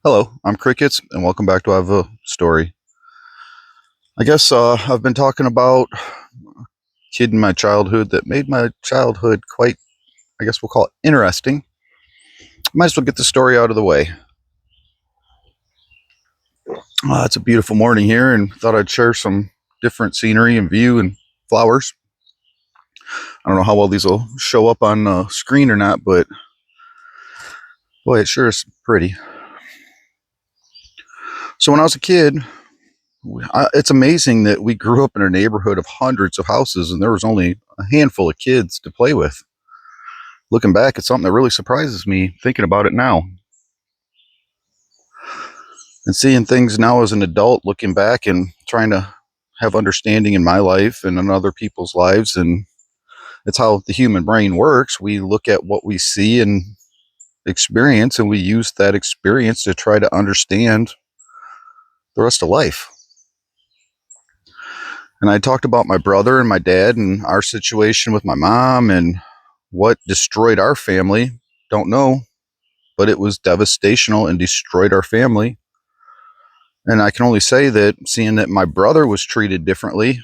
Hello, I'm Crickets, and welcome back to I Have a Story. I guess I've been talking about a kid in my childhood that made my childhood quite, I guess we'll call it interesting. Might as well get the story out of the way. It's a beautiful morning here, and thought I'd share some different scenery and view and flowers. I don't know how well these will show up on the screen or not, but boy, it sure is pretty. So when I was a kid, it's amazing that we grew up in a neighborhood of hundreds of houses, and there was only a handful of kids to play with. Looking back, it's something that really surprises me thinking about it now. And seeing things now as an adult, looking back and trying to have understanding in my life and in other people's lives. And it's how the human brain works. We look at what we see and experience, and we use that experience to try to understand the rest of life. And I talked about my brother and my dad and our situation with my mom and what destroyed our family. Don't know, but it was devastational and destroyed our family. And I can only say that seeing that my brother was treated differently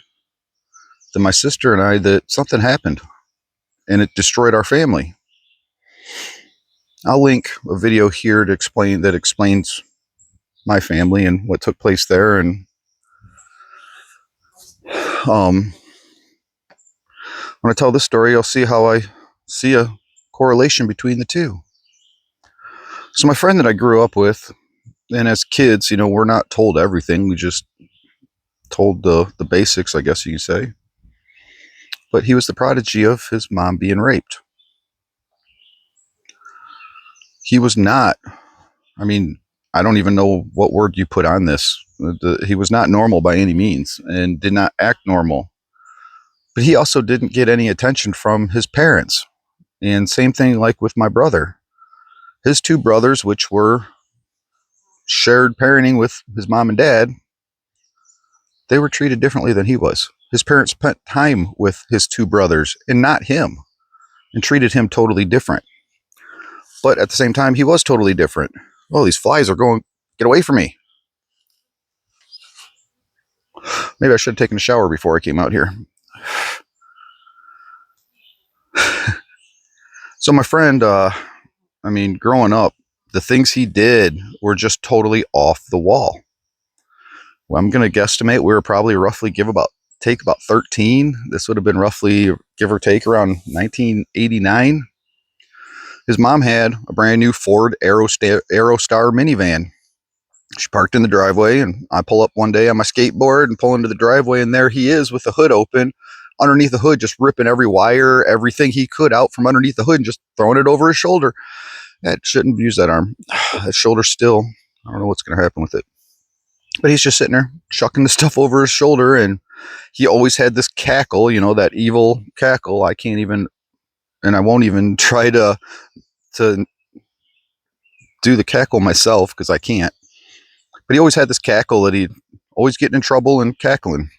than my sister and I, that something happened and it destroyed our family. I'll link a video here to explains my family and what took place there. And when I tell this story, you'll see how I see a correlation between the two. So my friend that I grew up with, and as kids, we're not told everything. We just told the basics, I guess you could say. But he was the prodigy of his mom being raped. He was not, I mean, I don't even know what word you put on this. He was not normal by any means and did not act normal. But he also didn't get any attention from his parents. And same thing like with my brother. His two brothers, which were shared parenting with his mom and dad, they were treated differently than he was. His parents spent time with his two brothers and not him, and treated him totally different. But at the same time, he was totally different. Oh, these flies are going, get away from me. Maybe I should have taken a shower before I came out here. So my friend, growing up, the things he did were just totally off the wall. Well, I'm going to guesstimate we were probably roughly take about 13. This would have been roughly, give or take, around 1989. His mom had a brand new Ford Aerostar minivan. She parked in the driveway, and I pull up one day on my skateboard and pull into the driveway, and there he is with the hood open, underneath the hood, just ripping every wire, everything he could out from underneath the hood and just throwing it over his shoulder. I shouldn't have used that arm. That shoulder still, I don't know what's going to happen with it. But he's just sitting there chucking the stuff over his shoulder, and he always had this cackle, that evil cackle. I can't even, and I won't even try to do the cackle myself because I can't. But he always had this cackle that he'd always getting in trouble and cackling.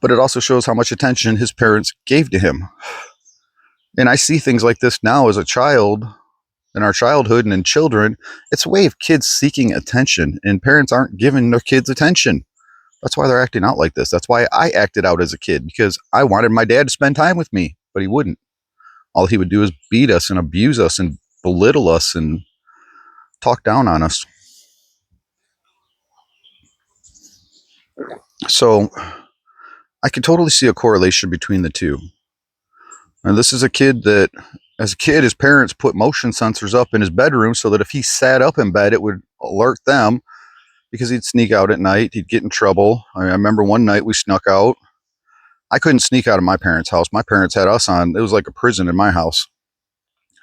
But it also shows how much attention his parents gave to him. And I see things like this now as a child, in our childhood and in children. It's a way of kids seeking attention, and parents aren't giving their kids attention. That's why they're acting out like this. That's why I acted out as a kid, because I wanted my dad to spend time with me, but he wouldn't. All he would do is beat us and abuse us and belittle us and talk down on us. So I can totally see a correlation between the two. And this is a kid that, as a kid, his parents put motion sensors up in his bedroom so that if he sat up in bed, it would alert them, because he'd sneak out at night. He'd get in trouble. I remember one night we snuck out. I couldn't sneak out of my parents' house. My parents had us on. It was like a prison in my house.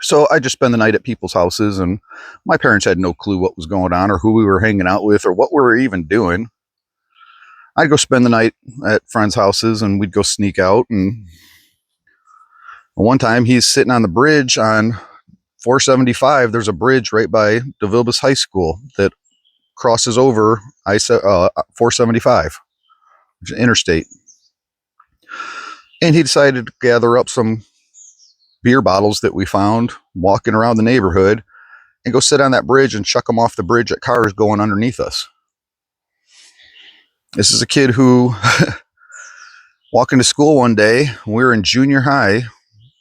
So I just spend the night at people's houses, and my parents had no clue what was going on or who we were hanging out with or what we were even doing. I'd go spend the night at friends' houses, and we'd go sneak out. And one time he's sitting on the bridge on 475. There's a bridge right by DeVilbiss High School that crosses over 475, which is an interstate. And he decided to gather up some beer bottles that we found walking around the neighborhood and go sit on that bridge and chuck them off the bridge at cars going underneath us. This is a kid who walking to school one day. We were in junior high,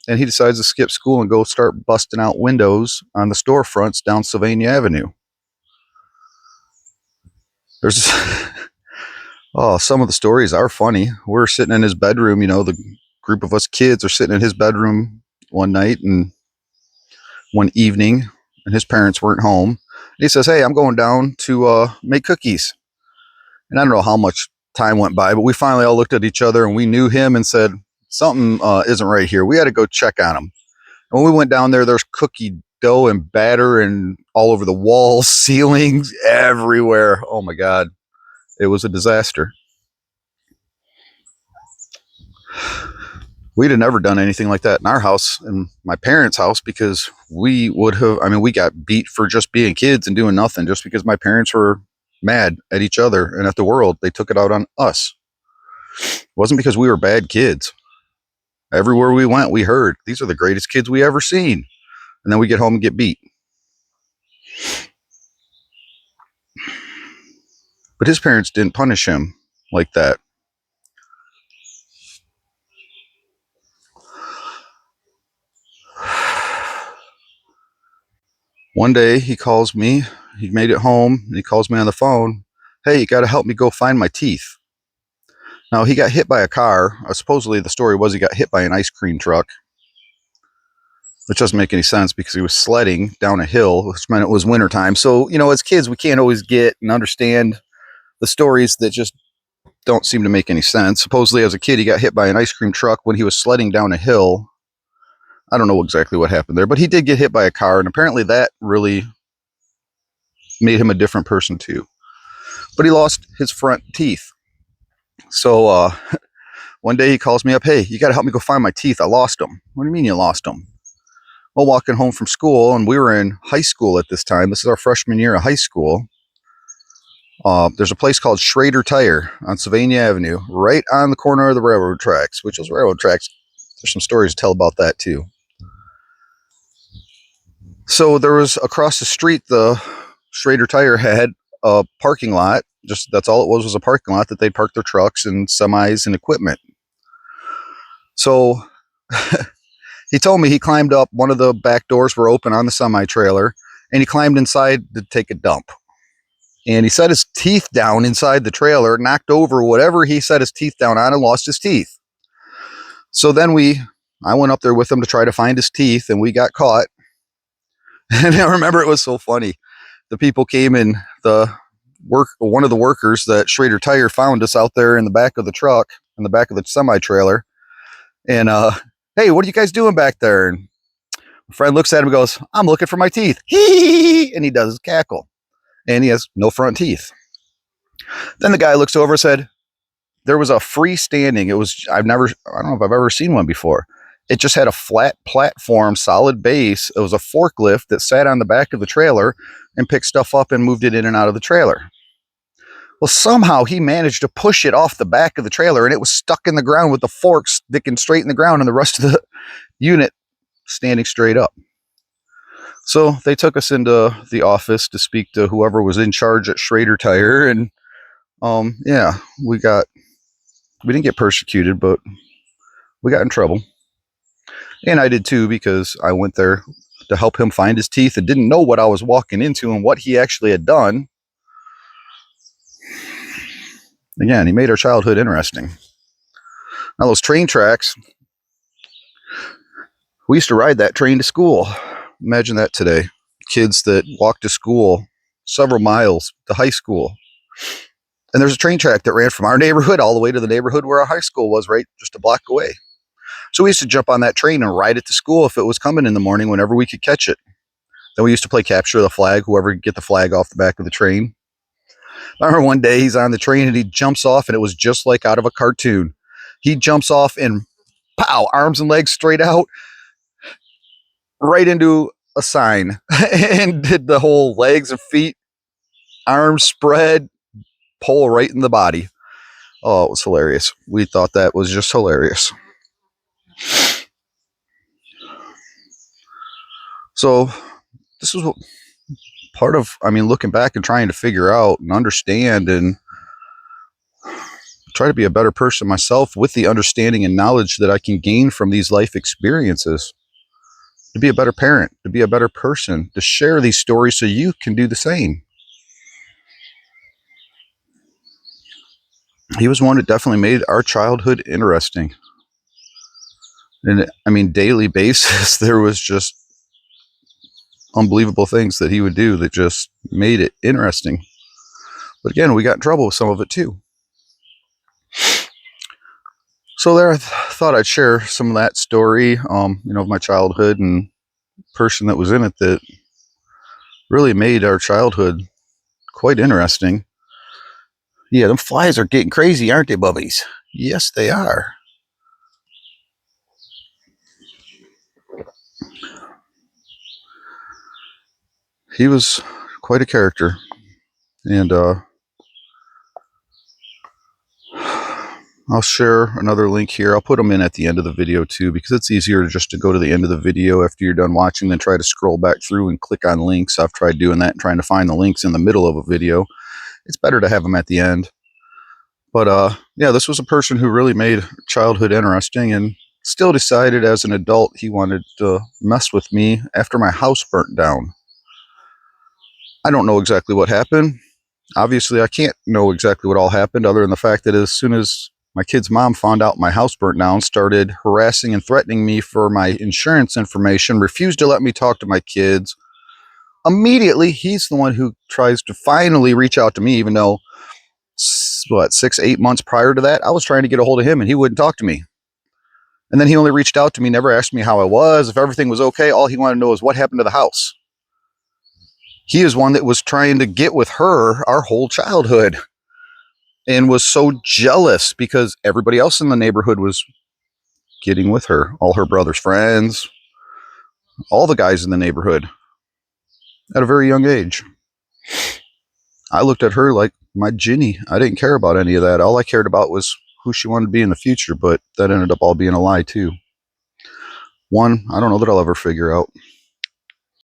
and he decides to skip school and go start busting out windows on the storefronts down Sylvania Avenue. There's oh, some of the stories are funny. We're sitting in his bedroom, the group of us kids are sitting in his bedroom one night and one evening, and his parents weren't home. He says, "Hey, I'm going down to make cookies." And I don't know how much time went by, but we finally all looked at each other and we knew him and said, something isn't right here. We had to go check on him. And when we went down there, there's cookie dough and batter and all over the walls, ceilings, everywhere. Oh my God. It was a disaster. We'd have never done anything like that in our house, in my parents' house, because we would have, we got beat for just being kids and doing nothing just because my parents were mad at each other and at the world. They took it out on us. It wasn't because we were bad kids. Everywhere we went, we heard, these are the greatest kids we ever seen. And then we get home and get beat. But his parents didn't punish him like that. One day he calls me. He made it home. And he calls me on the phone. "Hey, you got to help me go find my teeth." Now, he got hit by a car. Supposedly, the story was he got hit by an ice cream truck, which doesn't make any sense because he was sledding down a hill, which meant it was wintertime. So, as kids, we can't always get and understand the stories that just don't seem to make any sense. Supposedly, as a kid, he got hit by an ice cream truck when he was sledding down a hill. I don't know exactly what happened there, but he did get hit by a car, and apparently that really made him a different person too. But he lost his front teeth. So one day he calls me up, "Hey, you got to help me go find my teeth. I lost them." "What do you mean you lost them?" "Well, walking home from school," and we were in high school at this time. This is our freshman year of high school. There's a place called Schrader Tire on Sylvania Avenue, right on the corner of the railroad tracks, which those railroad tracks, there's some stories to tell about that too. So there was across the street, the Schrader Tire had a parking lot. Just that's all it was a parking lot that they'd park their trucks and semis and equipment. So he told me he climbed up, one of the back doors were open on the semi trailer, and he climbed inside to take a dump. And he set his teeth down inside the trailer, knocked over whatever he set his teeth down on, and lost his teeth. So then I went up there with him to try to find his teeth, and we got caught. And I remember it was so funny. The people came in, one of the workers that Schrader Tire found us out there in the back of the truck, in the back of the semi trailer. And "Hey, what are you guys doing back there?" And my friend looks at him and goes, "I'm looking for my teeth." And he does his cackle. And he has no front teeth. Then the guy looks over and said, there was a freestanding, I don't know if I've ever seen one before. It just had a flat platform, solid base. It was a forklift that sat on the back of the trailer and picked stuff up and moved it in and out of the trailer. Well, somehow he managed to push it off the back of the trailer, and it was stuck in the ground with the fork sticking straight in the ground and the rest of the unit standing straight up. So they took us into the office to speak to whoever was in charge at Schrader Tire, and yeah, we didn't get persecuted, but we got in trouble. And I did too, because I went there to help him find his teeth and didn't know what I was walking into and what he actually had done. Again, he made our childhood interesting. Now, those train tracks, we used to ride that train to school. Imagine that today. Kids that walk to school several miles to high school. And there's a train track that ran from our neighborhood all the way to the neighborhood where our high school was, right just a block away. So we used to jump on that train and ride it to school if it was coming in the morning, whenever we could catch it. Then we used to play capture the flag, whoever could get the flag off the back of the train. I remember one day he's on the train and he jumps off, and it was just like out of a cartoon. He jumps off and pow, arms and legs straight out, right into a sign, and did the whole legs and feet, arms spread, pole right in the body. Oh, it was hilarious. We thought that was just hilarious. So this was part of, I mean, looking back and trying to figure out and understand and try to be a better person myself with the understanding and knowledge that I can gain from these life experiences, to be a better parent, to be a better person, to share these stories so you can do the same. He was one that definitely made our childhood interesting. And I mean, daily basis, there was just unbelievable things that he would do that just made it interesting. But again, we got in trouble with some of it too. So there, I thought I'd share some of that story, of my childhood and person that was in it that really made our childhood quite interesting. Yeah, them flies are getting crazy, aren't they, bubbies? Yes, they are. He was quite a character. And I'll share another link here. I'll put them in at the end of the video too, because it's easier just to go to the end of the video after you're done watching than try to scroll back through and click on links. I've tried doing that and trying to find the links in the middle of a video. It's better to have them at the end. But yeah, this was a person who really made childhood interesting and still decided as an adult he wanted to mess with me after my house burnt down. I don't know exactly what happened. Obviously, I can't know exactly what all happened other than the fact that as soon as my kid's mom found out my house burnt down, started harassing and threatening me for my insurance information, refused to let me talk to my kids. Immediately, he's the one who tries to finally reach out to me, even though, 6, 8 months prior to that, I was trying to get a hold of him and he wouldn't talk to me. And then he only reached out to me, never asked me how I was, if everything was okay. All he wanted to know is what happened to the house. He is one that was trying to get with her our whole childhood and was so jealous because everybody else in the neighborhood was getting with her. All her brother's friends, all the guys in the neighborhood at a very young age. I looked at her like my Ginny. I didn't care about any of that. All I cared about was who she wanted to be in the future, but that ended up all being a lie too. One, I don't know that I'll ever figure out.